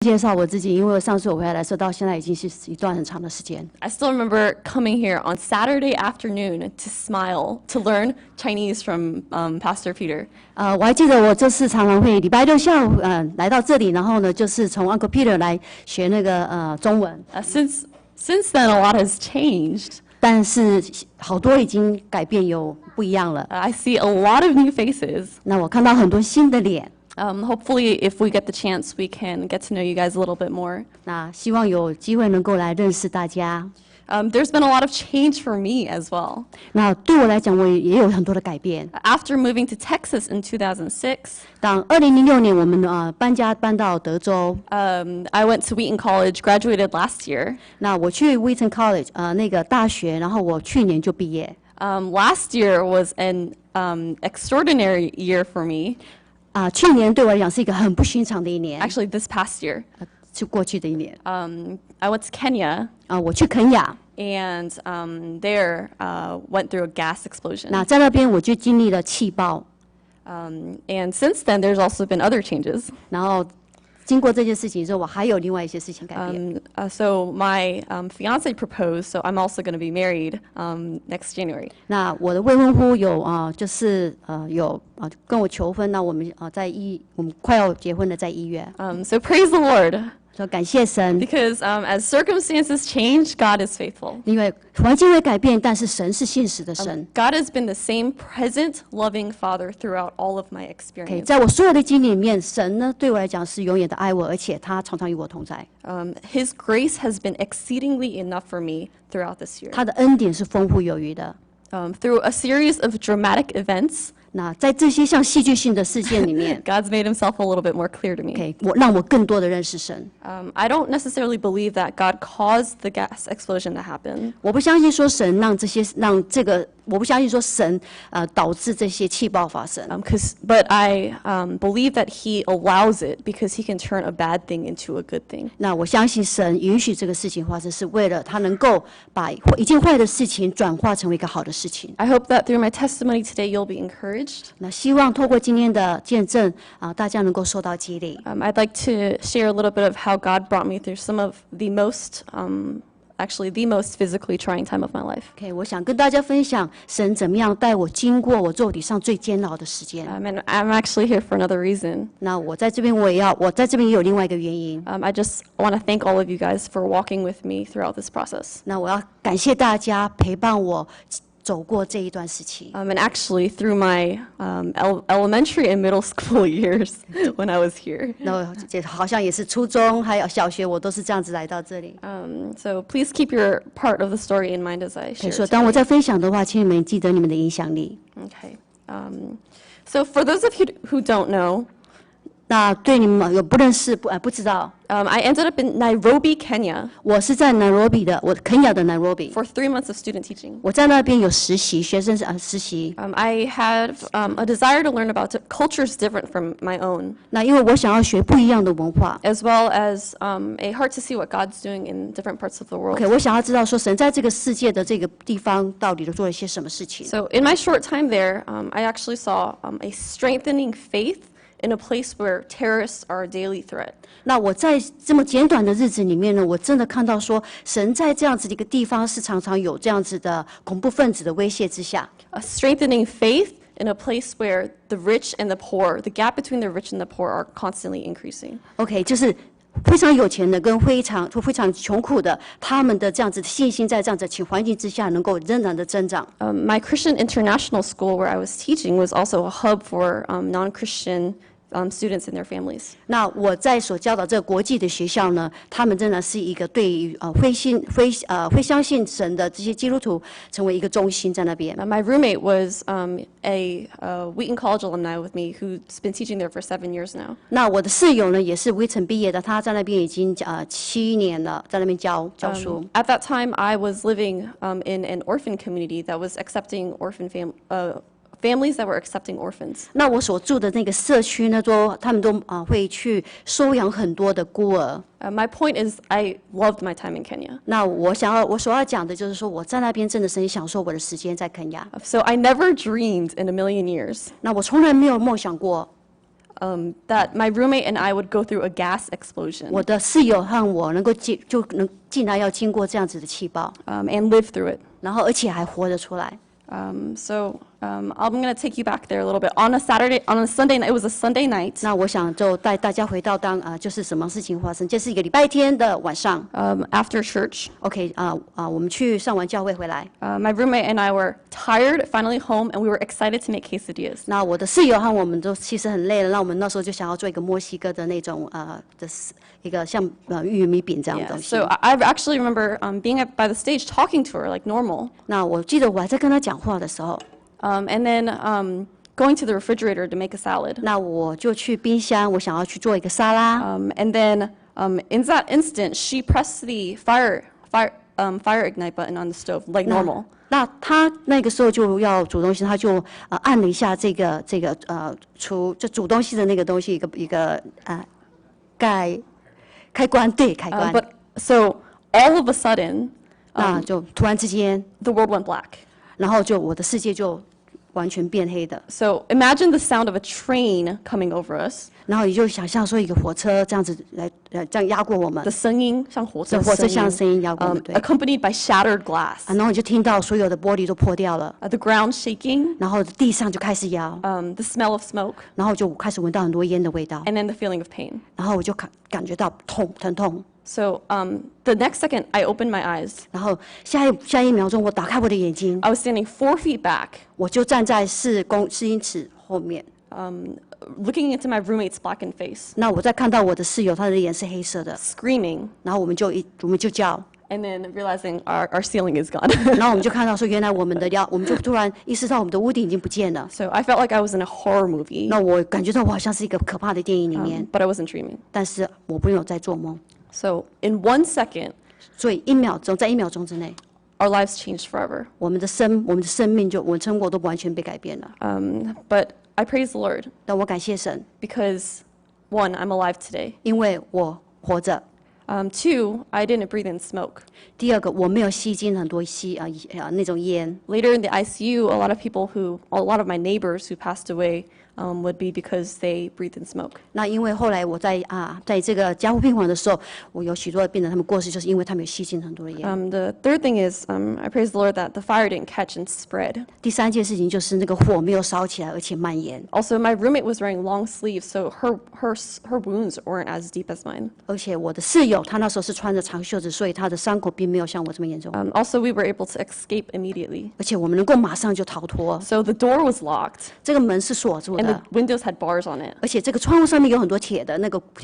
介绍我自己，因为上次我回来的时候，到现在已经是一段很长的时间。I still remember coming here on Saturday afternoon to Smile to learn Chinese from Pastor Peter. 我还记得我这次常常会礼拜六下午来到这里，然后呢就是从 Uncle Peter 来学那个中文。Since then, a lot has changed. 但是好多已经改变，有不一样了。I see a lot of new faces. 那我看到很多新的脸。Hopefully, if we get the chance, we can get to know you guys a little bit more. 那希望有机会能够来认识大家。There's been a lot of change for me as well. 那对我来讲，我也有很多的改变。After moving to Texas in 2006, 当2006年我们搬到德州。I went to Wheaton College, graduated last year. 那我去 Wheaton College 那个大学，然后我去年就毕业。Last year was an extraordinary year for me. 去年对我来讲是一个很不寻常的一年。Actually, this past year. 是过去的一年。I went to Kenya. 我去肯亚。And there went through a gas explosion. 那在那边我就经历了气爆。And since then, there's also been other changes. 然后经过这件事情之后，我还有另外一些事情改变。So my fiance proposed, so I'm also going to be married next January. 那我的未婚夫就是跟我求婚，那我们快要结婚了，在1月。So praise the Lord. 说感谢神。Because as circumstances change, God is faithful. 因为环境会改变，但是神是现实的神。God has been the same present, loving Father throughout all of my experience. 在我所有的经历里面，神呢对我来讲是永远的爱我，而且他常常与我同在。His grace has been exceedingly enough for me throughout this year. 他的恩典是丰富有余的。Through a series of dramatic events. 那在这些像戏剧性的事件里面 God's made himself a little bit more clear to me. 让我更多的认识神。I don't necessarily believe that God caused the gas explosion to happen. 我不相信说神我不相信说神导致这些气爆发生。But I believe that He allows it because He can turn a bad thing into a good thing. 那我相信神允许这个事情发生，是为了他能够把一件坏的事情转化成为一个好的事情。I hope that through my testimony today, you'll be encouraged. 那希望透过今天的见证大家能够受到激励。I'd like to share a little bit of how God brought me through some of the most actually the most physically trying time of my life. 我想跟大家分享神怎么样带我经过我肉体上最煎熬的时间。And I'm actually here for another reason. 那我在这边也有另外一个原因。I just want to thank all of you guys for walking with me throughout this process. 那我要感谢大家陪伴我走过这一段时期。And actually, through my elementary and middle school years when I was here. 那好像也是初中还有小学，我都是这样子来到这里。So please keep your part of the story in mind as I share. 所以当我在分享的话，请你们记得你们的影响力。Okay. So for those of you who don't know. 那对你们有不认识不知道。I ended up in Nairobi, Kenya. 我是在 Nairobi 的，肯亚的 Nairobi。For 3 months of student teaching. 我在那边有实习，学生实习。I had a desire to learn about cultures different from my own. 那因为我想要学不一样的文化。As well as a heart to see what God's doing in different parts of the world. Okay, 我想要知道说神在这个世界的这个地方到底都做了些什么事情。So in my short time there, I actually saw a strengthening faith. In a place where terrorists are a daily threat. 那我在这么简短的日子里面呢，我真的看到说，神在这样子的一个地方是常常有这样子的恐怖分子的威胁之下。A strengthening faith in a place where the rich and the poor, the gap between the rich and the poor are constantly increasing. Okay, 就是非常有钱的跟非常穷苦的，他们的这样子的信心在这样子的环境之下，能够仍然的增长。My Christian international school where I was teaching was also a hub for non-Christian students and their families. 那我在所教导这个国际的学校呢，他们真的是一个对于会相信神的这些基督徒成为一个中心在那边。My roommate was a Wheaton College alumni with me who's been teaching there for 7 years now. 那我的室友呢，也是Wheaton毕业的，他在那边已经7年了，在那边教书。At that time, I was living in an orphan community that was accepting families that were accepting orphans. 那我所住的那个社区呢，他们都会去收养很多的孤儿。My point is, I loved my time in Kenya. 那我所要讲的就是说，我在那边真的是很享受我的时间在肯亚。So I never dreamed in a million years. 那我从来没有梦想过 that my roommate and I would go through a gas explosion 我的室友和我能竟然要经过这样子的气爆， and live through it. 然后而且还活着出来。I'm going to take you back there a little bit. On a Sunday night, it was a Sunday night. 那我想就带大家回到就是什么事情发生，这是一个礼拜天的晚上。After church. OK 我们去上完教会回来。My roommate and I were tired, finally home, and we were excited to make quesadillas. 那我的室友和我们都其实很累了，那我们那时候就想要做一个墨西哥的那种一个像玉米饼这样的东西。So I actually remember being by the stage talking to her like normal. 那我记得我还在跟她讲话的时候。And then going to the refrigerator to make a salad. 那我就去冰箱，我想要去做一个沙拉。And then in that instant, she pressed the fire ignite button on the stove like normal. 那她那个时候就要煮东西，她就按了一下这个就煮东西的那个东西一个开关，对，开关。But so all of a sudden, 那就突然之间 the world went black. 然后我的世界就完全变黑的。So imagine the sound of a train coming over us. 然后你就想象说一个火车这样子这样压过我们。The 声音像火车像声音压过我们，对。Accompanied by shattered glass. 然后你就听到所有的玻璃都破掉了。The ground shaking. 然后地上就开始摇。The smell of smoke. 然后就开始闻到很多烟的味道。And then the feeling of pain. 然后我就感觉到疼痛。So the next second, I opened my eyes. 然后下一秒钟，我打开我的眼睛。I was standing 4 feet back. 我就站在4英尺后面。Looking into my roommate's blackened face. 那我在看到我的室友，他的脸是黑色的。Screaming. 然后我们就叫。And then realizing our ceiling is gone. 然后我们就看到说，原来我们就突然意识到我们的屋顶已经不见了。So I felt like I was in a horror movie. 那我感觉到我好像是一个可怕的电影里面。But I wasn't dreaming. 但是我不用在做梦。So in 1 second, 所以1秒钟之内 our lives changed forever. 我们的生命我们生活都完全被改变了。But I praise the Lord. 但我感谢神 Because 1, I'm alive today. 因为我活着。2, I didn't breathe in smoke. 第二个，我没有吸进很多那种烟。Later in the ICU, a lot of my neighbors who passed away would be because they breathed in smoke. 那因为后来我在这个加护病房的时候，我有许多的病人他们过世，就是因为他们有吸进很多的烟。The third thing is, I praise the Lord that the fire didn't catch and spread. 第三件事情就是那个火没有烧起来，而且蔓延。Also, my roommate was wearing long sleeves, so her wounds weren't as deep as mine. 而且我的室友他那时候是穿着长袖子，所以他的伤口并没有像我这么严重。Also, we were able to escape immediately. 而且我们能够马上就逃脱。So the door was locked. 这个门是锁住的。And the windows had bars on it. 而且这个窗户上面有很多铁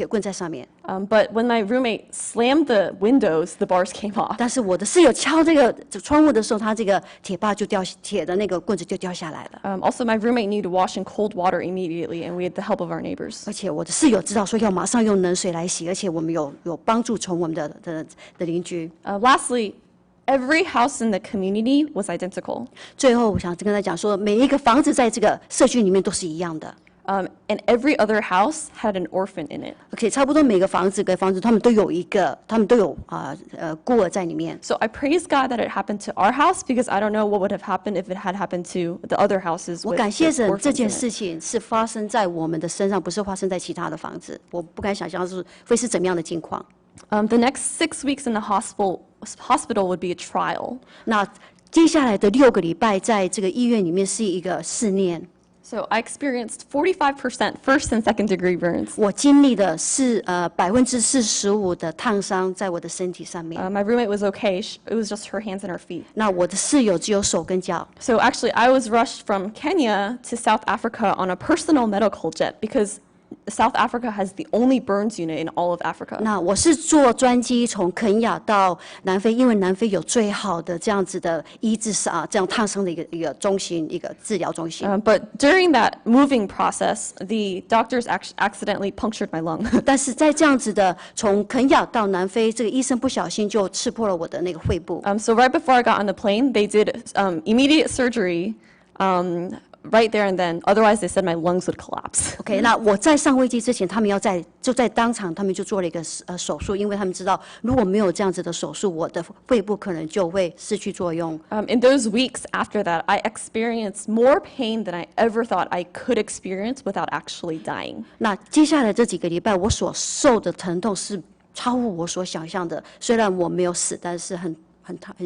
棍在上面。But when my roommate slammed the windows, the bars came off. 但是我的室友敲这个窗户的时候，他这个铁的那个棍子就掉下来了。Also, my roommate knew to wash in cold water immediately, and we had the help of our neighbors. 而且我的室友知道说要马上用冷水来洗，而且我们有帮助从我们的邻居。Lastly, every house in the community was identical. 最后，我想跟他讲说，每一个房子在这个社区里面都是一样的。And every other house had an orphan in it. OK， 差不多每个房子他们都有孤儿在里面。So I praise God that it happened to our house because I don't know what would have happened if it had happened to the other houses. 我感谢神，这件事情是发生在我们的身上，不是发生在其他的房子。我不敢想象会是怎么样的境况。The next 6 weeks in the hospital would be a trial. 那接下来的6个礼拜，在这个医院里面是一个试炼。So I experienced 45% first and second degree burns. 我经历的是45%的烫伤在我的身体上面。My roommate was okay. It was just her hands and her feet. 那我的室友只有手跟脚。So actually, I was rushed from Kenya to South Africa on a personal medical jet because South Africa has the only burns unit in all of Africa. 那我是坐专机从肯亚到南非，因为南非有最好的这样子的医治这样烫伤的一个中心，一个治疗中心。But during that moving process, the doctors accidentally punctured my lung. 但是在这样子的从肯亚到南非，这个医生不小心就刺破了我的那个肺部。So right before I got on the plane, they did immediate surgery. right there and then. Otherwise, they said my lungs would collapse. OK， 那我在上飞机之前，他们就在当场，他们就做了一个手术，因为他们知道如果没有这样子的手术，我的肺部可能就会失去作用。In those weeks after that, I experienced more pain than I ever thought I could experience without actually dying. 那接下来这几个礼拜，我所受的疼痛是超乎我所想象的。虽然我没有死，但是很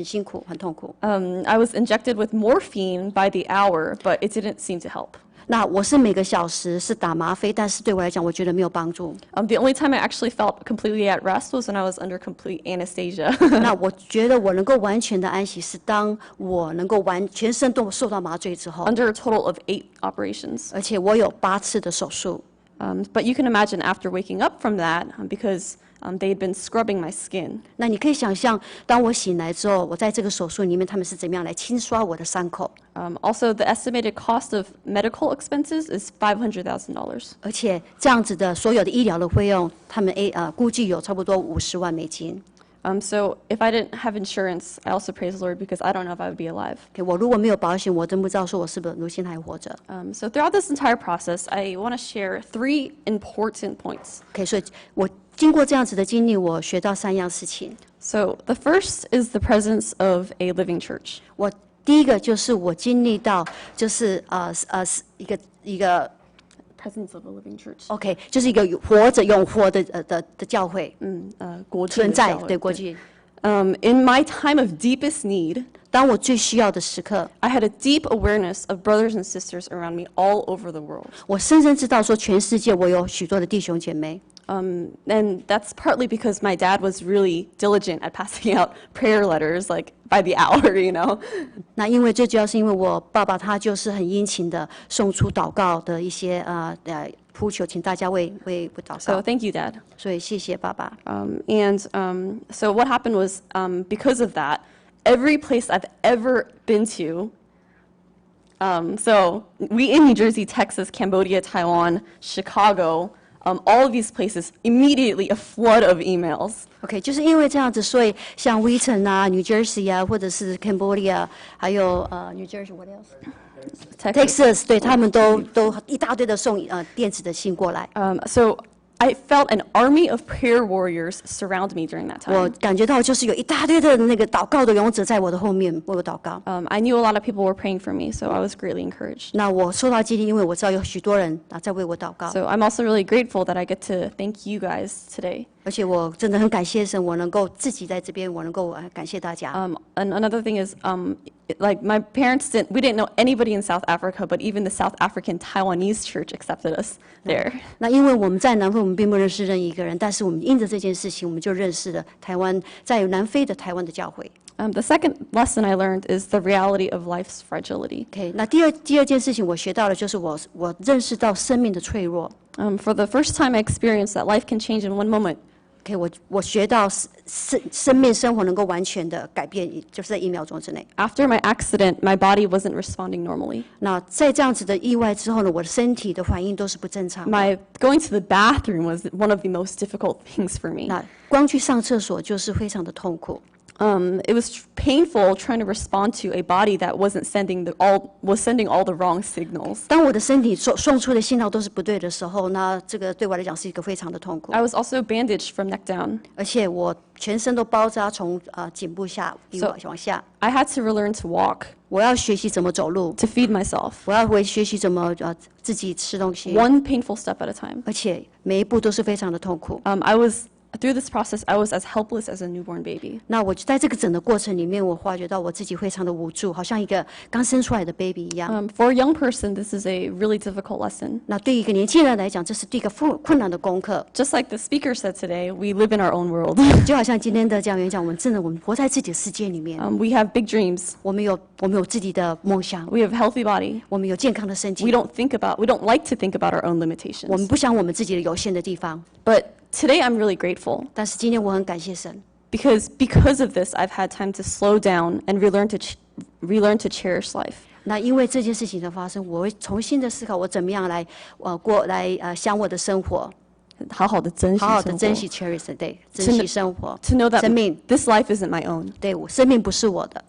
辛苦，很痛苦。I was injected with morphine by the hour, but it didn't seem to help. 那我是每个小时是打吗啡，但是对我来讲，我觉得没有帮助。The only time I actually felt completely at rest was when I was under complete anesthesia. 那我觉得我能够完全的安息，是当我能够全身都受到麻醉之后。Under a total of 8 operations. 而且我有8次的手术。But you can imagine after waking up from that, because they had been scrubbing my skin. 那你可以想象，当我醒来之后，我在这个手术里面，他们是怎么样来清刷我的伤口。Also, the estimated cost of medical expenses is $500,000. 而且这样子的所有的医疗的费用，他们估计有差不多50万美金。So if I didn't have insurance, I also praise the Lord because I don't know if I would be alive. 我如果没有保险，我真不知道说我是不是如今还活着。So throughout this entire process, I want to share 3 important points. 所以我经过这样子的经历，我学到3样事情。So the first is the presence of a living church. 我第一个就是我经历到，就是一个 Presence of a living church. OK， 就是一个永活的教会，存在对国际。In my time of deepest need, 当我最需要的时刻， I had a deep awareness of brothers and sisters around me all over the world. 我深深知道说全世界我有许多的弟兄姐妹。And that's partly because my dad was really diligent at passing out prayer letters, like by the hour, you know. 那因为最主要是因为我爸爸他就是很殷勤的送出祷告的一些呼求，请大家为祷告。So thank you, Dad. 所以谢谢爸爸。So what happened was, because of that, every place I've ever been to, so we in New Jersey, Texas, Cambodia, Taiwan, Chicago, all of these places, immediately a flood of emails. OK， 就是因为这样子，所以像威城啊、New Jersey 啊，或者是 Cambodia， 还有New Jersey，what else？Texas， 对他们都一大堆的送电子的信过来。So I felt an army of prayer warriors surround me during that 我 time. 感觉到就是有一大堆的那个祷告的勇者在我的后面为我祷告。I knew a lot of people were praying for me, so I was greatly encouraged. 那我受到激励，因为我知道有许多人在为我祷告。 So I'm also really grateful that I get to thank you guys today. 而且我真的很感谢神，我能够自己在这边，我能够感谢大家。And another thing is, like my parents we didn't know anybody in South Africa, but even the South African Taiwanese church accepted us there. 那因为我们在南非，我们并不认识任意一个人，但是我们因着这件事情，我们就认识了台湾在南非的台湾的教会。The second lesson I learned is the reality of life's fragility. OK， 那第二件事情我学到的就是我认识到生命的脆弱。For the first time, I experienced that life can change in one moment. OK， 我学到生命生活能够完全的改变，就是在1秒钟之内。After my accident, my body wasn't responding normally. 那在这样子的意外之后呢，我的身体的反应都是不正常的。My going to the bathroom was one of the most difficult things for me. 那光去上厕所就是非常的痛苦。It was painful trying to respond to a body that was sending all the wrong signals. 当我的身体送出的信号都是不对的时候，那这个对我来讲是一个非常的痛苦。I was also bandaged from neck down. 而且我全身都包扎，从颈部往下。I had to relearn to walk. 我要学习怎么走路， to feed myself. 我要学习怎么自己吃东西。One painful step at a time. 而且每一步都是非常的痛苦。Through this process, I was as helpless as a newborn baby. 那我在这个整个过程里面，我发觉到我自己非常的无助，好像一个刚生出来的 baby 一样。For a young person, this is a really difficult lesson. 那对一个年轻人来讲，这是第一个困难的功课。Just like the speaker said today, we live in our own world. 就好像今天的讲员讲，我们活在自己的世界里面。We have big dreams. 我们有自己的梦想。We have a healthy body. 我们有健康的身体。We don't like to think about our own limitations. 我们不想我们自己的有限的地方。 But today I'm really grateful. 但是今天我很感谢神。Because of this, I've had time to slow down and relearn to cherish life. 那因为这件事情的发生，我会重新的思考我怎么样来想我的生活，好好的珍惜 cherish 对，珍惜生活。To know that 生命 this life isn't my own. 对，生命不是我的。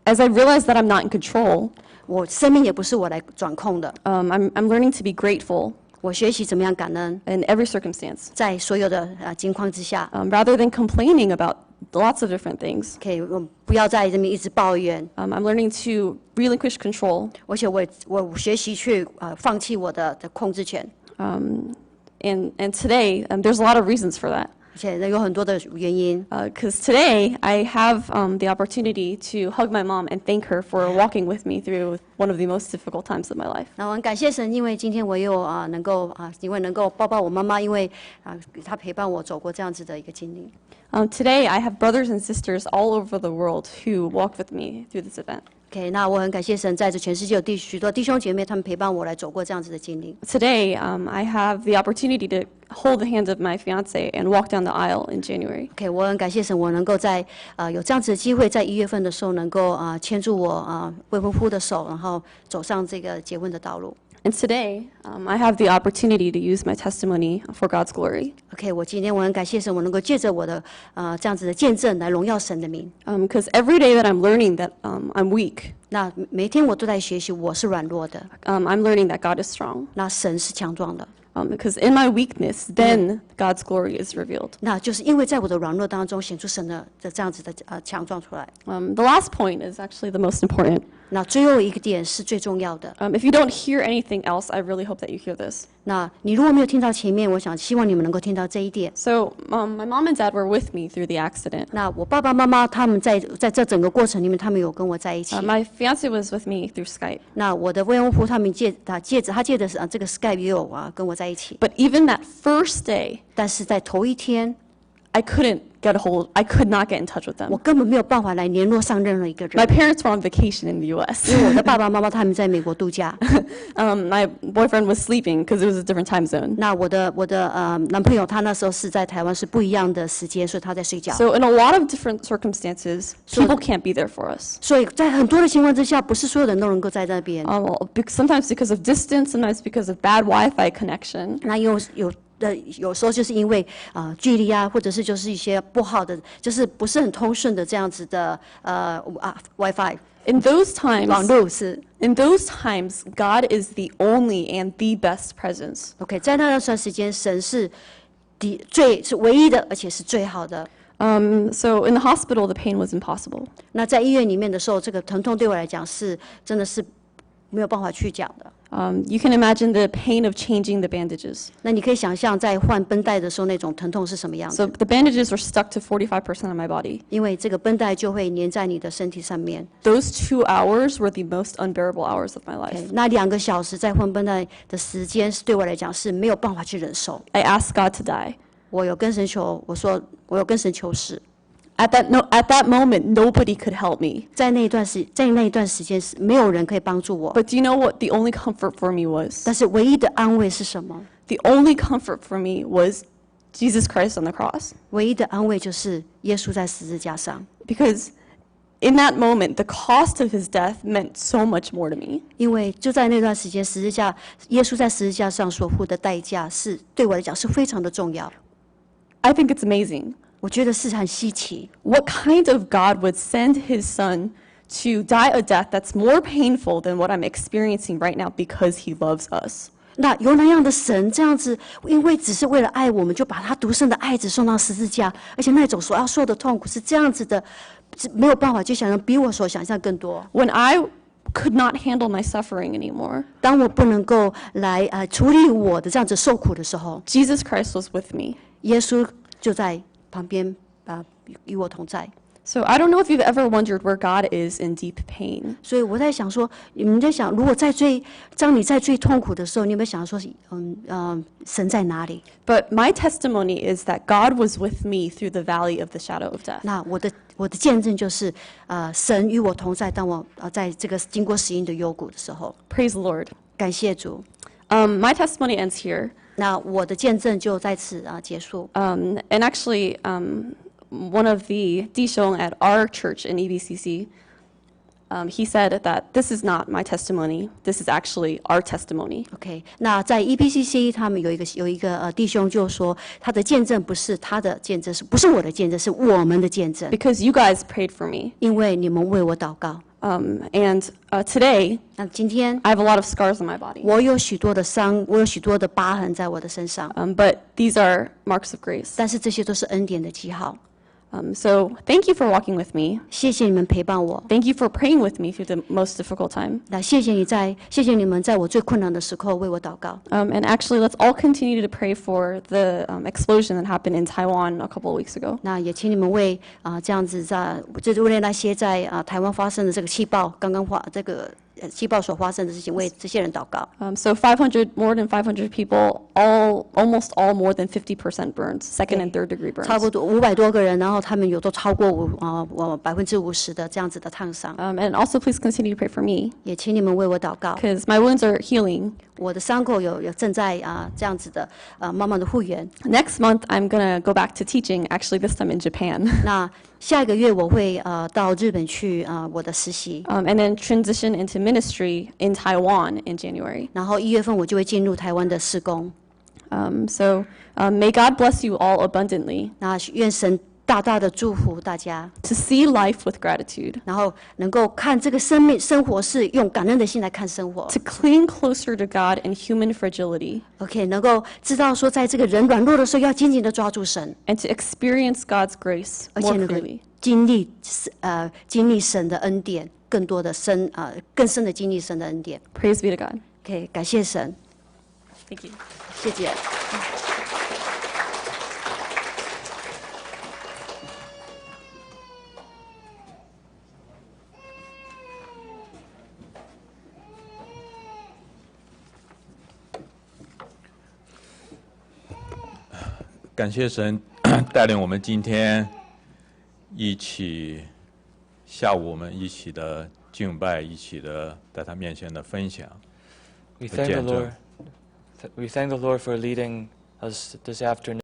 As I realized that I'm not in control. 我生命也不是我来掌控的。I'm learning to be grateful 我学习怎么样感恩， in every circumstance, 在所有的境况之下， rather than complaining about lots of different things. 可以不要在这边一直抱怨。I'm learning to relinquish control. 而且我学习去放弃我的控制权。And today, there's a lot of reasons for that. 而且有很多的原因。Because today, I have the opportunity to hug my mom and thank her for walking with me through one of the most difficult times of my life. 那我很感谢神，因为今天我又因为能够抱抱我妈妈，因为她陪伴我走过这样子的一个经历。Today, I have brothers and sisters all over the world who walk with me through this event. OK， 那我很感谢神，在这全世界有许多弟兄姐妹，他们陪伴我来走过这样子的经历。Today, I have the opportunity to hold the hand of my fiance and walk down the aisle in January. OK， 我很感谢神，我能够在有这样子的机会，在1月份的时候能够牵住我未婚夫的手，然后走上这个结婚的道路。And today, I have the opportunity to use my testimony for God's glory. OK， 我今天我很感谢神，我能够借着我的这样子的见证来荣耀神的名。Because every day that I'm learning that I'm weak, 那每天我都在学习，我是软弱的。I'm learning that God is strong. 那神是强壮的。Because in my weakness, then God's glory is revealed. 那就是因为在我的软弱当中显出神的这样子的强壮出来。The last point is actually the most important. 那最后一个点是最重要的。If you don't hear anything else, I really hope that you hear this. 那你如果没有听到前面，我希望你们能够听到这一点。So, my mom and dad were with me through the accident. 那我爸爸妈妈他们在这整个过程里面，他们有跟我在一起。My fiance was with me through Skype. 那我的未婚夫他们借的这个 Skype 也有跟我在一起。 But even that first day, 但是在头一天， I could not get in touch with 我 them. 根本没有办法来联络上任何一个 My 人， parents were on vacation in the U.S. 因为我的爸爸妈妈他们在美国度假。My boyfriend was sleeping because it was a different time zone. 那我的男朋友他那时候是在台湾，是不一样的时间，所以他在睡觉。 So in a lot of different circumstances, people can't be there for us. 所以在很多的情况之下，不是所有人都能够在那边。Sometimes because of distance, sometimes because of bad Wi-Fi connection. 那有时候就是因为距离或者是就是一些不好的，就是不是很通顺的这样子的WiFi。In those times, 网络是 in those times, God is the only and the best presence. OK， 在那段时间，神是唯一的，而且是最好的。So in the hospital, the pain was impossible. 那在医院里面的时候，这个疼痛对我来讲是真的是没有办法去讲的。You can imagine the pain of changing the bandages. 那你可以想象在换绷带的时候那种疼痛是什么样子。 So the bandages were stuck to 45% of my body. 因为这个绷带就会粘在你的身体上面。 Those 2 hours were the most unbearable hours of my life. 那2个小时在换绷带的时间，对我来讲是没有办法去忍受。 I asked God to die. 我有跟神求，我说我有跟神求死。 At that moment, nobody could help me. 在那一段时间是没有人可以帮助我。 But do you know what the only comfort for me was? 但是唯一的安慰是什么？ The only comfort for me was Jesus Christ on the cross. 唯一的安慰就是耶稣在十字架上。 Because in that moment, the cost of his death meant so much more to me. 因为就在那段时间，耶稣在十字架上所付的代价是对我来讲是非常的重要。 I think it's amazing. 我觉得是很稀奇。 What kind of God would send his son to die a death that's more painful than what I'm experiencing right now because he loves us? 那有哪样的神这样子，因为只是为了爱我们，就把他独生的爱子送到十字架，而且那种所要受的痛苦是这样子的，没有办法去想象，比我所想象更多。 When I could not handle my suffering anymore, 当我不能够来处理我的这样子受苦的时候， Jesus Christ was with me. 耶稣就在旁边与我同在。 So I don't know if you've ever wondered where God is in deep pain. 所以我在想说，你们在想，如果当你在最痛苦的时候，你有没有想说，神在哪里？ But my testimony is that God was with me through the valley of the shadow of death. 那我的见证就是，神与我同在，当我在这个经过死荫的幽谷的时候。 Praise the Lord. 感谢主。 My testimony ends here. 那我的见证就在此结束。 And actually, one of the Dishong at our church in EBCC, he said that this is not my testimony. This is actually our testimony. OK， 那在 EBCC 他们有一个弟兄就说，他的见证不是他的见证，不是我的见证，是我们的见证。 Because you guys prayed for me. 因为你们为我祷告。And today, 那今天 I have a lot of scars on my body. 我有许多的伤，我有许多的疤痕在我的身上， But these are marks of grace. 但是这些都是恩典的记号。 So thank you for walking with me. 谢谢你们陪伴我， Thank you for praying with me through the most difficult time. 那谢谢你们在我最困难的时候为我祷告。 And actually, let's all continue to pray for the explosion that happened in Taiwan a couple of weeks ago. 那也请你们为这样子就是为了那些在台湾发生的这个气爆，刚刚气爆所发生的事情，为这些人祷告。 So more than 500 people, almost all more than 50% burns, second and third degree burns. 差不多500多个人，然后他们都超过50%的这样子的烫伤。 And also, please continue to pray for me 也请你们为我祷告， because my wounds are healing. 我的伤口有正在这样子的慢慢的复原。 Next month, I'm gonna go back to teaching. Actually, this time in Japan. 那下一个月我会到日本去我的实习， And then transition into ministry in Taiwan in January. 然后1月份我就会进入台湾的事工。 So may God bless you all abundantly 那愿神大大的祝福大家， to see life with gratitude, 然后能够看这个生活是用感恩的心来看生活。 to cling closer to God in human fragility, OK， 能够知道说，在这个人软弱的时候，要紧紧的抓住神， and to experience God's grace 而 more 且能够 freely. 经历神的恩典，更深的经历神的恩典。 Praise be to God. OK， 感谢神， Thank you. 谢谢。感谢神带领我们今天下午我们一起的敬拜，一起的在他面前的分享。 We thank the Lord for leading us this afternoon.